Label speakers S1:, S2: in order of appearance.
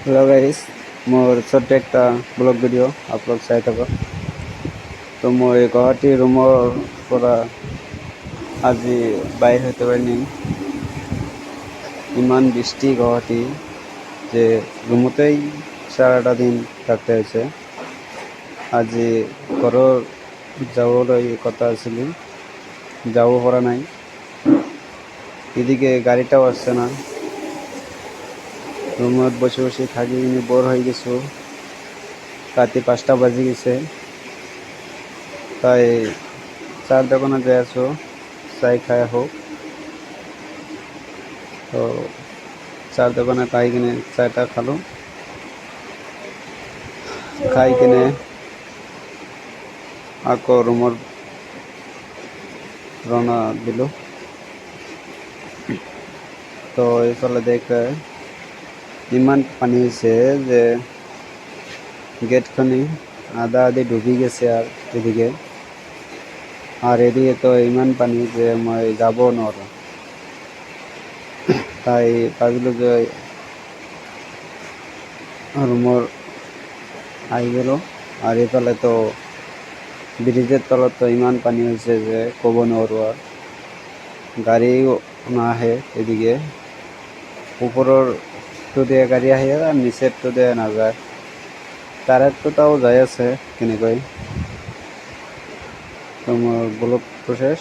S1: Hello guys, মোর ছোট্ট একটা blog video upload চাই থাকো। তো মই গুৱাহাটী ৰুমৰ পৰা আজি বাহিৰ হইতে পারিনি। ইমান বৃষ্টি গুৱাহাটী যে রুমতেই সারাটা দিন থাকতে হয়েছে। আজি ঘৰৰ যাবলৈ কথা আছিল, যাব পৰা নাই। এদিকে গাড়িটাও আসছে না। রুমত বসে বসে থাকি বোর হয়ে গেছো। রাতে 5টা বাজে গেছে, তাই চার দোকানে যাই আছো, চাই খাই হোক। তো চার দোকানে খাই কিনে চাটা খালো, খাই কিনে আকৌ রুমর রওনা দিল। তো এইফালে দেখে ইমান পানি হয়েছে যে গেটখানি আধা আধি ডুবি গেছে। আর এদিকে তো ইমান পানি যে মই যাব নোৱাৰো। তাই ভাবিলো যে রুমর আহি গেল। আর এইফালে তো ব্রিজের তলত তো ইমান পানি হয়েছে যে ক'ব নোৱাৰো। আর গাড়িও নাহে এদিকে, উপরের তো দিয়ে গাড়ি আহে আর নিচের তো দিয়ে না যায়। তারের তো তাও যাই আছে কেনেকৈ। তো মোৰ ব্লগটো শেষ।